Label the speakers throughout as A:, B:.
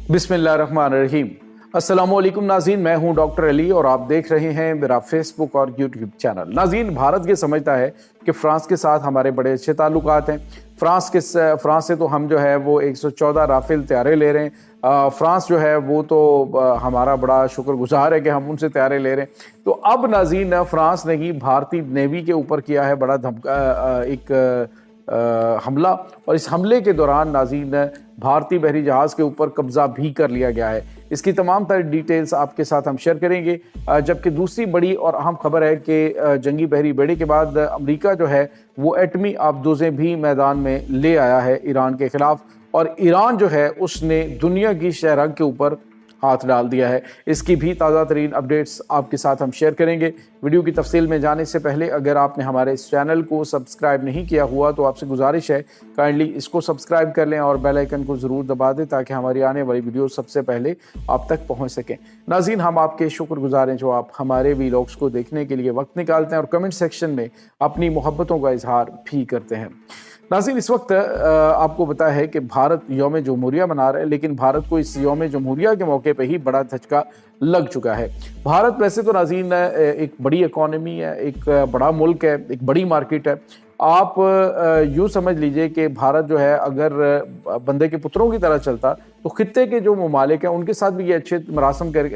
A: बिस्मिल्लाहिर्रहमानिर्रहीम। अस्सलामुअलैकुम नाज़रीन, मैं हूं डॉक्टर अली और आप देख रहे हैं मेरा फेसबुक और यूट्यूब चैनल। नाज़रीन, भारत ये समझता है कि फ़्रांस के साथ हमारे बड़े अच्छे ताल्लुकात हैं। फ़्रांस से तो हम जो है वो 114 राफेल तैयारे ले रहे हैं। फ़्रांस जो है वो तो हमारा बड़ा शुक्रगुजार है कि हम उनसे तैयारे ले रहे हैं। तो अब नाज़रीन, फ़्रांस ने ही भारतीय नेवी के ऊपर किया है बड़ा हमला, और इस हमले के दौरान नाज़रीन भारतीय बहरी जहाज़ के ऊपर कब्जा भी कर लिया गया है। इसकी तमाम तरह डिटेल्स आपके साथ हम शेयर करेंगे। जबकि दूसरी बड़ी और अहम खबर है कि जंगी बहरी बेड़े के बाद अमेरिका जो है वो एटमी आबदोज़ें भी मैदान में ले आया है ईरान के खिलाफ, और ईरान जो है उसने दुनिया की शहरग के ऊपर हाथ डाल दिया है। इसकी भी ताज़ा तरीन अपडेट्स आपके साथ हम शेयर करेंगे। वीडियो की तफसील में जाने से पहले अगर आपने हमारे इस चैनल को सब्सक्राइब नहीं किया हुआ तो आपसे गुजारिश है काइंडली इसको सब्सक्राइब कर लें और बेल आइकन को ज़रूर दबा दें ताकि हमारी आने वाली वीडियो सबसे पहले आप तक पहुंच सकें। नाज़रीन, हम आपके शुक्रगुजार हैं जो आप हमारे वीलॉग्स को देखने के लिए वक्त निकालते हैं और कमेंट सेक्शन में अपनी मोहब्बतों का इजहार भी करते हैं। नाज़रीन, इस वक्त आपको पता है कि भारत यौम जमहूरिया मना रहा है, लेकिन भारत को इस यौम जमहूरिया के मौके पे ही बड़ा धचका लग चुका है। भारत वैसे तो नाज़रीन एक बड़ी इकॉनमी है, एक बड़ा मुल्क है, एक बड़ी मार्केट है। आप यूँ समझ लीजिए कि भारत जो है अगर बंदे के पुत्रों की तरह चलता तो खित्ते के जो ममालिक हैं उनके साथ भी ये अच्छे मरासम कर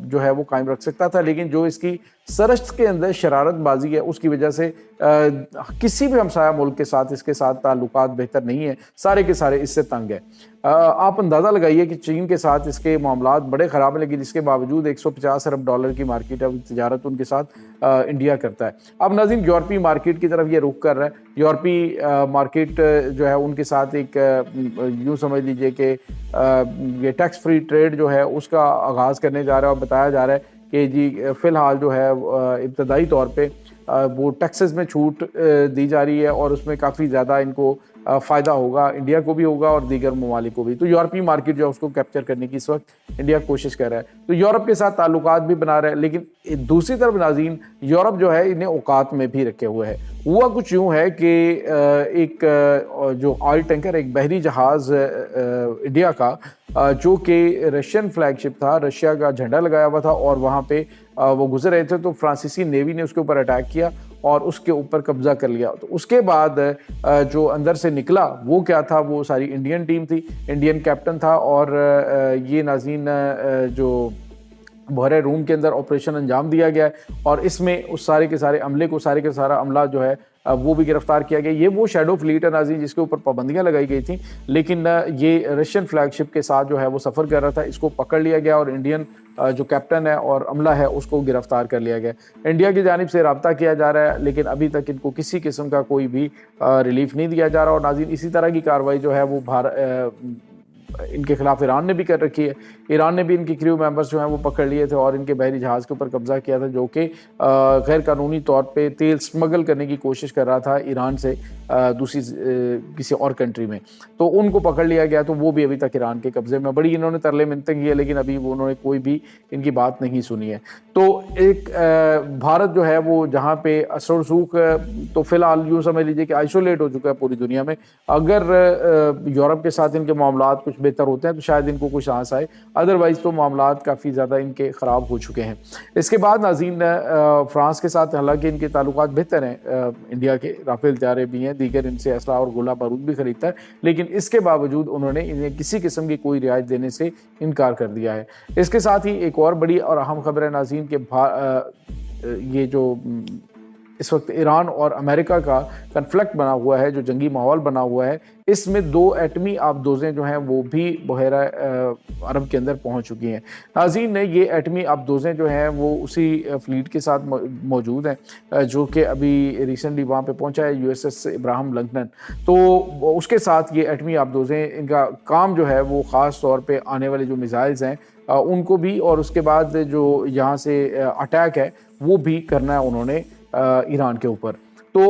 A: जो है वो कायम रख सकता था, लेकिन जो इसकी सरहद के अंदर शरारतबाजी है उसकी वजह से किसी भी हमसाया मुल्क के साथ इसके साथ ताल्लुकात बेहतर नहीं है, सारे के सारे इससे तंग है। आप अंदाज़ा लगाइए कि चीन के साथ इसके मामलात बड़े ख़राब हैं, लेकिन इसके बावजूद 150 अरब डॉलर की मार्केट है, तिजारत उनके साथ इंडिया करता है। अब नाज़रीन, यूरोपीय मार्केट की तरफ ये रुख कर रहा है। यूरोपीय मार्केट जो है उनके साथ एक यूँ समझ लीजिए कि ये टैक्स फ्री ट्रेड जो है उसका आगाज़ करने जा रहा है, और बताया जा रहा है कि जी फ़िलहाल जो है इब्तदाई तौर पे वो टैक्सेस में छूट दी जा रही है और उसमें काफ़ी ज़्यादा इनको फ़ायदा होगा, इंडिया को भी होगा और दीगर ममालिक को भी। तो यूरोपीय मार्केट जो है उसको कैप्चर करने की इस वक्त इंडिया कोशिश कर रहा है, तो यूरोप के साथ ताल्लुकात भी बना रहा है। लेकिन दूसरी तरफ नाज़रीन, यूरोप जो है इन्हें औकात में भी रखे हुए है। हुआ कुछ यूँ है कि एक जो ऑयल टैंकर, एक बहरी जहाज़ इंडिया का जो कि रशियन फ्लैगशिप था, रशिया का झंडा लगाया हुआ था और वहाँ पे वो गुजर रहे थे, तो फ्रांसीसी नेवी ने उसके ऊपर अटैक किया और उसके ऊपर कब्जा कर लिया। तो उसके बाद जो अंदर से निकला वो क्या था, वो सारी इंडियन टीम थी, इंडियन कैप्टन था, और ये नाज़रीन जो बहरे रूम के अंदर ऑपरेशन अंजाम दिया गया है और इसमें उस सारे के सारे अमले को, सारे के सारा अमला जो है वो भी गिरफ्तार किया गया। ये वो शैडो फ्लीट है नाज़रीन जिसके ऊपर पाबंदियां लगाई गई थी, लेकिन ये रशियन फ्लैगशिप के साथ जो है वो सफ़र कर रहा था, इसको पकड़ लिया गया और इंडियन जो कैप्टन है और अमला है उसको गिरफ्तार कर लिया गया। इंडिया की जानिब से रब्ता किया जा रहा है, लेकिन अभी तक इनको किसी किस्म का कोई भी रिलीफ नहीं दिया जा रहा। और नाज़रीन, इसी तरह की कार्रवाई जो है वो इनके खिलाफ ईरान ने भी कर रखी है। ईरान ने भी इनके क्रू मेंबर्स जो हैं वो पकड़ लिए थे और इनके बहरी जहाज़ के ऊपर कब्जा किया था, जो कि गैर कानूनी तौर पे तेल स्मगल करने की कोशिश कर रहा था ईरान से दूसरी किसी और कंट्री में, तो उनको पकड़ लिया गया। तो वो भी अभी तक ईरान के कब्जे में। बड़ी इन्होंने तरले मिन्नतें की है, लेकिन अभी वो उन्होंने कोई भी इनकी बात नहीं सुनी है। तो एक भारत जो है वो जहाँ पे असर रसूख तो फिलहाल यूँ समझ लीजिए कि आइसोलेट हो चुका है पूरी दुनिया में। अगर यूरोप के साथ इनके मामलात कुछ बेहतर होते हैं तो शायद इनको कुछ सांस आए, अदरवाइज तो मामलात काफ़ी ज़्यादा इनके ख़राब हो चुके हैं। इसके बाद नाज़रीन, फ्रांस के साथ हालांकि इनके ताल्लुकात बेहतर हैं, इंडिया के राफेल तैयारे भी हैं, दीगर इनसे असला और गोला बारूद भी खरीदता है, लेकिन इसके बावजूद उन्होंने इन्हें किसी किस्म की कोई रियायत देने से इनकार कर दिया है। इसके साथ ही एक और बड़ी और अहम खबर है नाज़रीन के ये जो इस वक्त ईरान और अमेरिका का कन्फ्लिक्ट बना हुआ है, जो जंगी माहौल बना हुआ है, इसमें 2 एटमी आबदोज़ें जो हैं वो भी बहरा अरब के अंदर पहुंच चुकी हैं। नाज़रीन, ये एटमी आबदोज़ें जो हैं वो उसी फ्लीट के साथ मौजूद हैं जो कि अभी रिसेंटली वहाँ पे पहुंचा है, USS इब्राहिम लिंकन। तो उसके साथ ये एटमी आबदोज़ें, इनका काम जो है वो ख़ास तौर पर आने वाले जो मिसाइल्स हैं उनको भी, और उसके बाद जो यहाँ से अटैक है वो भी करना है उन्होंने ईरान के ऊपर। तो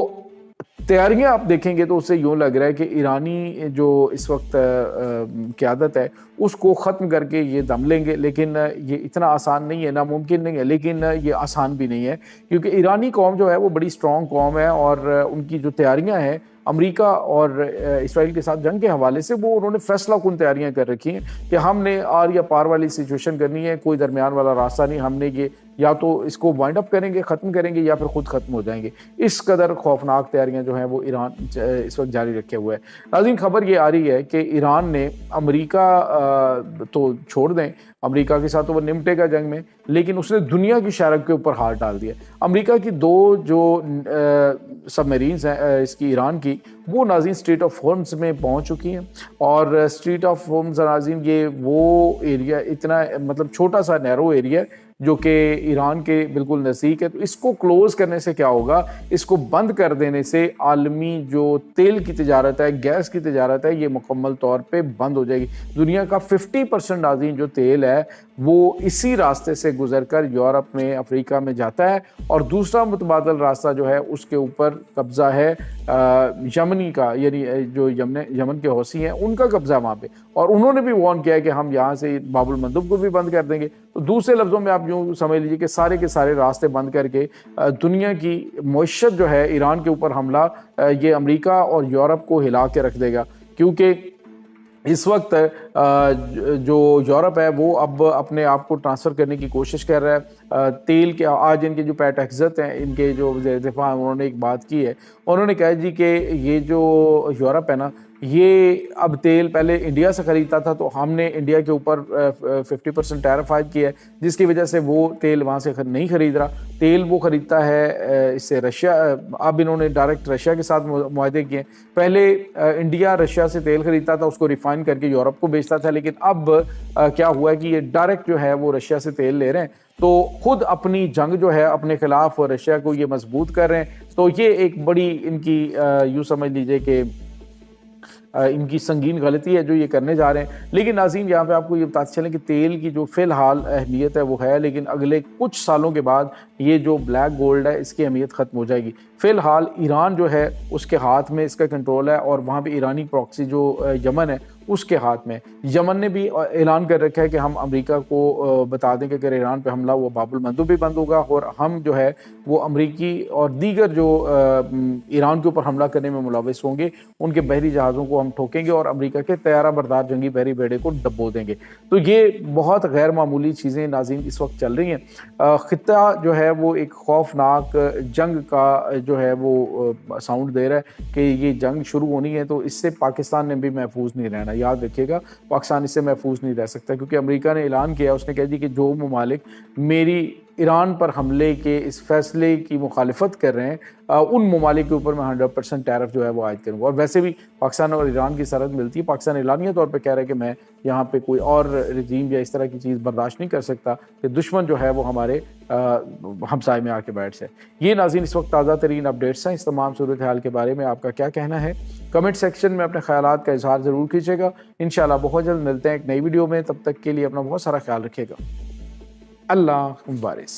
A: तैयारियां आप देखेंगे तो उससे यूँ लग रहा है कि ईरानी जो इस वक्त क़यादत है उसको ख़त्म करके ये दम लेंगे, लेकिन ये इतना आसान नहीं है, नामुमकिन नहीं है, लेकिन ये आसान भी नहीं है, क्योंकि ईरानी कौम जो है वो बड़ी स्ट्रॉन्ग कौम है और उनकी जो तैयारियां हैं अमेरिका और इसराइल के साथ जंग के हवाले से वो उन्होंने फैसला कुन तैयारियां कर रखी हैं कि हमने आर या पार वाली सिचुएशन करनी है, कोई दरमियान वाला रास्ता नहीं, हमने ये या तो इसको वाइंड अप करेंगे, ख़त्म करेंगे, या फिर खुद ख़त्म हो जाएंगे। इस कदर खौफनाक तैयारियां जो हैं वो ईरान इस वक्त जारी रखे हुए है। नाज़रीन, खबर ये आ रही है कि ईरान ने अमेरिका तो छोड़ दें, अमेरिका के साथ तो वो निपटेगा जंग में, लेकिन उसने दुनिया की शरक के ऊपर हाथ डाल दिया। अमेरिका की दो जो सबमरीन्स हैं इसकी ईरान की, वो नाज़रीन स्ट्रेट ऑफ होर्मुज़ में पहुंच चुकी हैं। और स्ट्रेट ऑफ होर्मुज़ नाज़रीन ये वो एरिया इतना मतलब छोटा सा नैरो एरिया है जो कि ईरान के बिल्कुल नज़दीक है। तो इसको क्लोज़ करने से क्या होगा, इसको बंद कर देने से आलमी जो तेल की तिजारत है, गैस की तिजारत है, ये मुकम्मल तौर पे बंद हो जाएगी। दुनिया का 50% नाज़रीन जो तेल है वो इसी रास्ते से गुजरकर यूरोप में, अफ्रीका में जाता है। और दूसरा मुतबादल रास्ता जो है उसके ऊपर कब्ज़ा है यमनी का, यानी जो यमन के हौसी हैं उनका कब्ज़ा वहाँ पे। और उन्होंने भी वार्न किया है कि हम यहाँ से बाबुल मंदब को भी बंद कर देंगे। तो दूसरे लफ्ज़ों में आप यूँ समझ लीजिए कि सारे के सारे रास्ते बंद करके दुनिया की मईशत जो है ईरान के ऊपर हमला ये अमेरिका और यूरोप को हिला के रख देगा। क्योंकि इस वक्त जो यूरोप है वो अब अपने आप को ट्रांसफ़र करने की कोशिश कर रहा है। तेल के आज इनके जो पैट हेग्ज़त हैं, इनके जो वज़ीर दिफ़ा, उन्होंने एक बात की है। उन्होंने कहा जी कि ये जो यूरोप है ना, ये अब तेल पहले इंडिया से ख़रीदता था, तो हमने इंडिया के ऊपर 50% टैरिफ आयद किया है, जिसकी वजह से वो तेल वहाँ से नहीं ख़रीद रहा। तेल वो ख़रीदता है इससे रशिया। अब इन्होंने डायरेक्ट रशिया के साथ मुआहदे किए। पहले इंडिया रशिया से तेल ख़रीदता था, उसको रिफ़ाइन करके यूरोप को बेचता था, लेकिन अब क्या हुआ है कि ये डायरेक्ट जो है वो रशिया से तेल ले रहे हैं। तो खुद अपनी जंग जो है अपने खिलाफ रशिया को ये मजबूत कर रहे हैं। तो ये एक बड़ी इनकी यूँ समझ लीजिए कि इनकी संगीन गलती है जो ये करने जा रहे हैं। लेकिन नाज़रीन, यहाँ पे आपको ये बताते चलें कि तेल की जो फ़िलहाल अहमियत है वो है, लेकिन अगले कुछ सालों के बाद ये जो ब्लैक गोल्ड है इसकी अहमियत ख़त्म हो जाएगी। फ़िलहाल ईरान जो है उसके हाथ में इसका कंट्रोल है, और वहाँ पे ईरानी प्रॉक्सी जो यमन है उसके हाथ में। यमन ने भी ऐलान कर रखा है कि हम अमेरिका को बता दें कि अगर ईरान पे हमला हुआ बाबुल मंदब भी बंद होगा, और हम जो है वो अमेरिकी और दीगर जो ईरान के ऊपर हमला करने में मुलविस होंगे उनके बहरी जहाज़ों को हम ठोकेंगे और अमेरिका के तैयारा बरदार जंगी बहरी बेड़े को डबो देंगे। तो ये बहुत गैर मामूली चीज़ें नाज़रीन इस वक्त चल रही हैं। ख़ित्ता जो है वो एक खौफनाक जंग का जो है वो साउंड दे रहा है कि ये जंग शुरू होनी है। तो इससे पाकिस्तान ने भी महफूज नहीं रहना, याद रखिएगा, पाकिस्तान इससे महफूज नहीं रह सकता। क्योंकि अमेरिका ने ऐलान किया, उसने कह दी कि जो ममालिक मेरी ईरान पर हमले के इस फैसले की मुखालिफत कर रहे हैं उन ममालिक के ऊपर मैं 100% टैरिफ जो है वो आयद करूँगा। और वैसे भी पाकिस्तान और ईरान की सरहद मिलती है। पाकिस्तान एलानिया तौर पर कह रहा है कि मैं यहाँ पे कोई और रजीम या इस तरह की चीज़ बर्दाश्त नहीं कर सकता कि दुश्मन जो है वो हमारे हमसाए में आके बैठ जाए। ये नाज़रीन इस वक्त ताज़ा तरीन अपडेट्स हैं। इस तमाम सूरत हाल के बारे में आपका क्या कहना है, कमेंट सेक्शन में अपने ख्यालात का इजहार ज़रूर कीजिएगा। इंशाल्लाह बहुत जल्द मिलते हैं एक नई वीडियो में। तब तक के लिए अपना बहुत सारा ख्याल रखिएगा। अल्लाह मुबारिक।